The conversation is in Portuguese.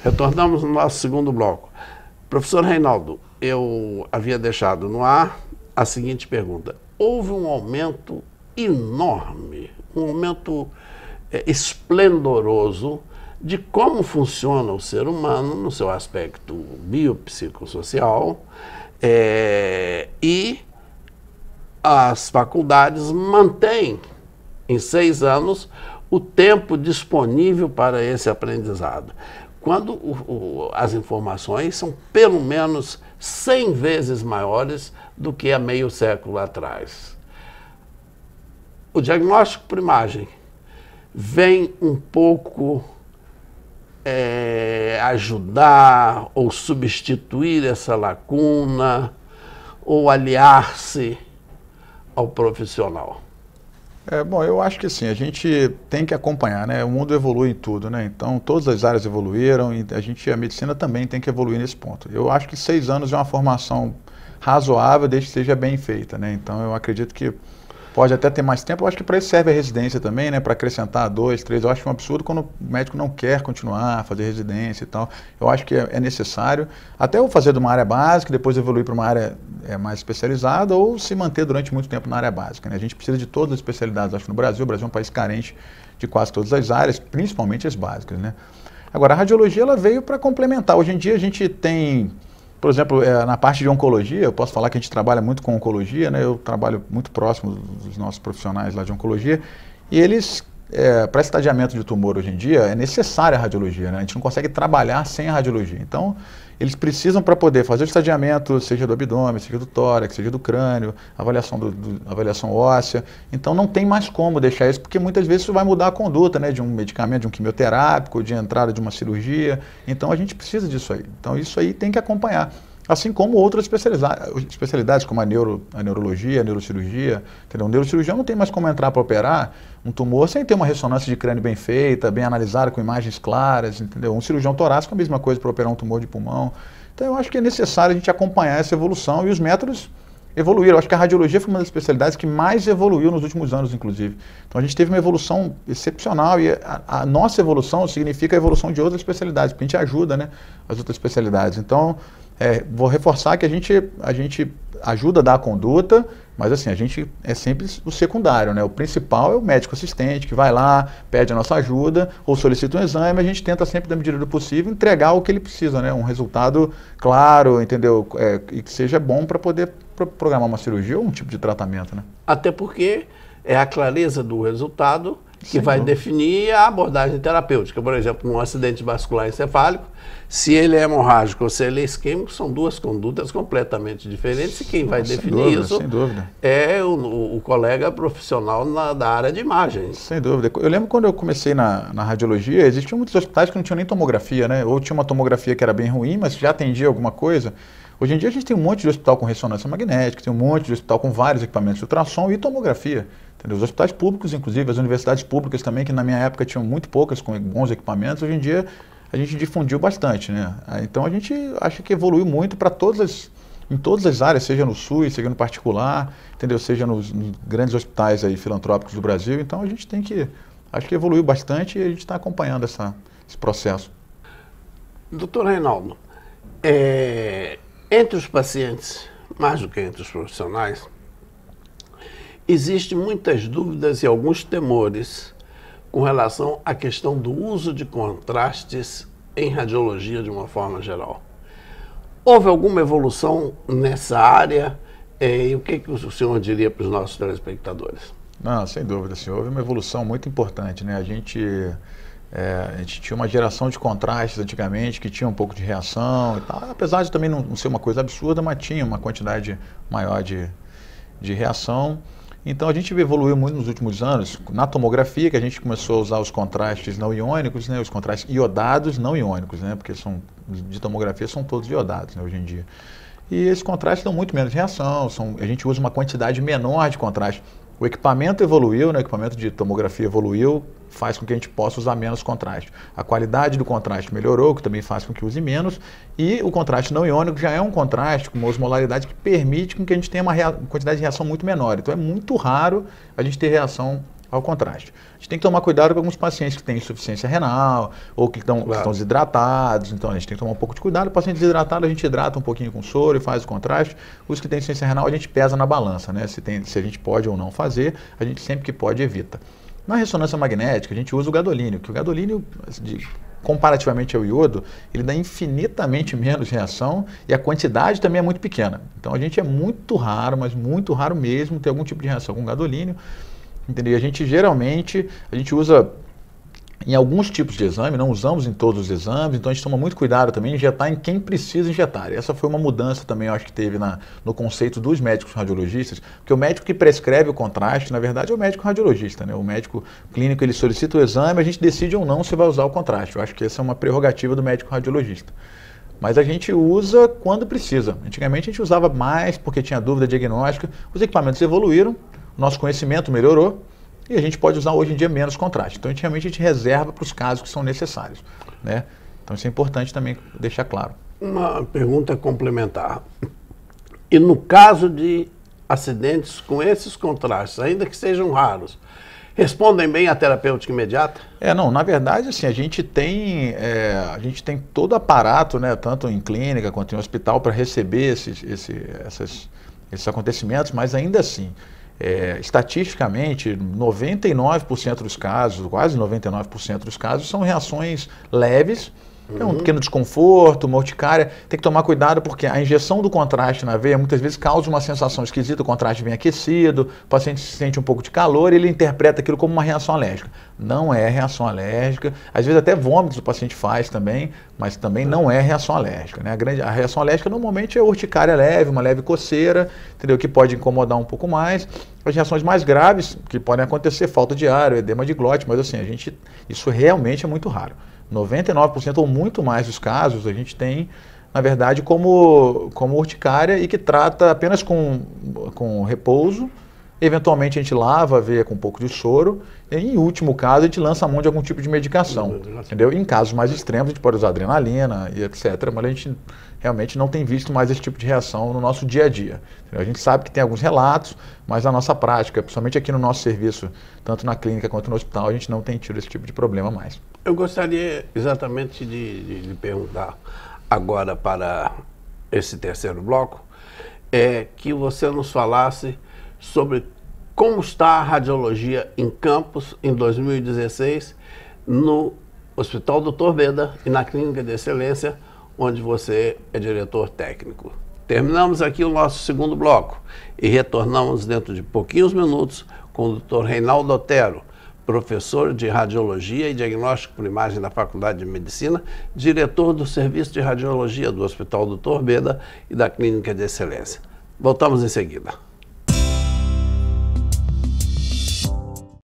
Retornamos no nosso segundo bloco. Professor Reinaldo, eu havia deixado no ar a seguinte pergunta. Houve um aumento enorme, um aumento esplendoroso de como funciona o ser humano no seu aspecto biopsicossocial e as faculdades mantêm em 6 anos o tempo disponível para esse aprendizado. Quando as informações são pelo menos 100 vezes maiores do que há meio século atrás. O diagnóstico por imagem vem um pouco ajudar ou substituir essa lacuna ou aliar-se ao profissional? Bom, eu acho que assim, a gente tem que acompanhar, né? O mundo evolui em tudo, né? Então, todas as áreas evoluíram e a medicina também tem que evoluir nesse ponto. Eu acho que 6 anos é uma formação razoável, desde que seja bem feita, né? Então, eu acredito que pode até ter mais tempo. Eu acho que para isso serve a residência também, né? Para acrescentar 2, 3. Eu acho um absurdo quando o médico não quer continuar a fazer residência e tal. Eu acho que é necessário. Até eu fazer de uma área básica, depois evoluir para uma área mais especializada ou se manter durante muito tempo na área básica, né? A gente precisa de todas as especialidades. Acho que no Brasil, o Brasil é um país carente de quase todas as áreas, principalmente as básicas, né? Agora, a radiologia ela veio para complementar. Hoje em dia a gente tem... Por exemplo, na parte de oncologia, eu posso falar que a gente trabalha muito com oncologia, né? Eu trabalho muito próximo dos nossos profissionais lá de oncologia, e eles, para estadiamento de tumor hoje em dia, é necessária a radiologia, né? A gente não consegue trabalhar sem a radiologia. Então, eles precisam para poder fazer o estadiamento, seja do abdômen, seja do tórax, seja do crânio, avaliação óssea. Então, não tem mais como deixar isso, porque muitas vezes isso vai mudar a conduta, né? De um medicamento, de um quimioterápico, de entrada de uma cirurgia. Então, a gente precisa disso aí. Então, isso aí tem que acompanhar. Assim como outras especialidades, como a neurologia, a neurocirurgia. Entendeu? O neurocirurgião não tem mais como entrar para operar um tumor sem ter uma ressonância de crânio bem feita, bem analisada, com imagens claras, entendeu? Um cirurgião torácico é a mesma coisa para operar um tumor de pulmão. Então eu acho que é necessário a gente acompanhar essa evolução e os métodos evoluíram. Eu acho que a radiologia foi uma das especialidades que mais evoluiu nos últimos anos, inclusive. Então a gente teve uma evolução excepcional e a nossa evolução significa a evolução de outras especialidades, porque a gente ajuda, né, as outras especialidades. Então, vou reforçar que a gente ajuda a dar a conduta, mas assim, a gente é sempre o secundário, né? O principal é o médico assistente, que vai lá, pede a nossa ajuda, ou solicita um exame, a gente tenta sempre, na medida do possível, entregar o que ele precisa, né? Um resultado claro, entendeu? E que seja bom para poder programar uma cirurgia ou um tipo de tratamento, né? Até porque é a clareza do resultado que Sem vai dúvida. definir a abordagem terapêutica. Por exemplo, um acidente vascular encefálico, se ele é hemorrágico ou se ele é isquêmico, são 2 condutas completamente diferentes e quem vai definir isso sem dúvida. é o colega profissional da área de imagens. Sem dúvida. Eu lembro quando eu comecei na radiologia, existiam muitos hospitais que não tinham nem tomografia, né? Ou tinha uma tomografia que era bem ruim, mas já atendia alguma coisa. Hoje em dia a gente tem um monte de hospital com ressonância magnética, tem um monte de hospital com vários equipamentos de ultrassom e tomografia. Entendeu? Os hospitais públicos, inclusive, as universidades públicas também, que na minha época tinham muito poucas com bons equipamentos, hoje em dia a gente difundiu bastante, né? Então a gente acha que evoluiu muito para em todas as áreas, seja no SUS, seja no particular, entendeu? Seja nos grandes hospitais aí filantrópicos do Brasil. Então a gente acho que evoluiu bastante e a gente está acompanhando esse processo. Doutor Reinaldo, entre os pacientes, mais do que entre os profissionais, existem muitas dúvidas e alguns temores com relação à questão do uso de contrastes em radiologia de uma forma geral. Houve alguma evolução nessa área? E o que o senhor diria para os nossos telespectadores? Não, sem dúvida, senhor. Houve uma evolução muito importante, né? A gente tinha uma geração de contrastes antigamente que tinha um pouco de reação e tal, apesar de também não ser uma coisa absurda, mas tinha uma quantidade maior de reação. Então a gente evoluiu muito nos últimos anos na tomografia, que a gente começou a usar os contrastes não iônicos, né? Os contrastes iodados não iônicos, né? Porque de tomografia são todos iodados, né, hoje em dia. E esses contrastes dão muito menos reação, a gente usa uma quantidade menor de contraste. O equipamento evoluiu, né? O equipamento de tomografia evoluiu, faz com que a gente possa usar menos contraste. A qualidade do contraste melhorou, que também faz com que use menos, e o contraste não iônico já é um contraste com uma osmolaridade que permite com que a gente tenha uma quantidade de reação muito menor. Então é muito raro a gente ter reação ao contraste. A gente tem que tomar cuidado com alguns pacientes que têm insuficiência renal ou que estão desidratados, então a gente tem que tomar um pouco de cuidado. O paciente desidratado a gente hidrata um pouquinho com soro e faz o contraste. Os que têm insuficiência renal a gente pesa na balança, né? Se a gente pode ou não fazer, a gente sempre que pode evita. Na ressonância magnética a gente usa o gadolínio, que o gadolínio, comparativamente ao iodo, ele dá infinitamente menos reação e a quantidade também é muito pequena. Então a gente é muito raro, mas muito raro mesmo, ter algum tipo de reação com gadolínio. Entendeu? A gente geralmente, usa em alguns tipos de exame, não usamos em todos os exames, então a gente toma muito cuidado também em injetar em quem precisa injetar. E essa foi uma mudança também, eu acho que teve no conceito dos médicos radiologistas, porque o médico que prescreve o contraste, na verdade, é o médico radiologista, né? O médico clínico, ele solicita o exame, a gente decide ou não se vai usar o contraste. Eu acho que essa é uma prerrogativa do médico radiologista. Mas a gente usa quando precisa. Antigamente a gente usava mais porque tinha dúvida diagnóstica, os equipamentos evoluíram, nosso conhecimento melhorou e a gente pode usar hoje em dia menos contraste. Então, realmente a gente reserva para os casos que são necessários, né? Então, isso é importante também deixar claro. Uma pergunta complementar. E no caso de acidentes com esses contrastes, ainda que sejam raros, respondem bem à terapêutica imediata? Não, na verdade, assim, a gente tem todo aparato, né, tanto em clínica quanto em hospital, para receber esses acontecimentos, mas ainda assim, estatisticamente, 99% dos casos, quase 99% dos casos, são reações leves, um pequeno desconforto, uma urticária. Tem que tomar cuidado porque a injeção do contraste na veia muitas vezes causa uma sensação esquisita, o contraste vem aquecido, o paciente sente um pouco de calor e ele interpreta aquilo como uma reação alérgica. Não é reação alérgica, às vezes até vômitos o paciente faz também, mas também não é reação alérgica, né? A reação alérgica normalmente é urticária leve, uma leve coceira, entendeu? Que pode incomodar um pouco mais. As reações mais graves que podem acontecer, falta de ar, edema de glote, mas assim, isso realmente é muito raro. 99% ou muito mais dos casos a gente tem, na verdade, como urticária e que trata apenas com repouso. Eventualmente a gente lava a veia com um pouco de soro e, em último caso, a gente lança a mão de algum tipo de medicação, entendeu? Em casos mais extremos a gente pode usar adrenalina e etc, mas a gente realmente não tem visto mais esse tipo de reação no nosso dia a dia. Entendeu? A gente sabe que tem alguns relatos, mas na nossa prática, principalmente aqui no nosso serviço, tanto na clínica quanto no hospital, a gente não tem tido esse tipo de problema mais. Eu gostaria exatamente de perguntar agora para esse terceiro bloco, que você nos falasse sobre como está a radiologia em Campos em 2016 no Hospital Dr. Beda e na Clínica de Excelência, onde você é diretor técnico. Terminamos aqui o nosso segundo bloco e retornamos dentro de pouquinhos minutos com o Dr. Reinaldo Otero, professor de Radiologia e Diagnóstico por Imagem da Faculdade de Medicina, diretor do Serviço de Radiologia do Hospital Dr. Beda e da Clínica de Excelência. Voltamos em seguida.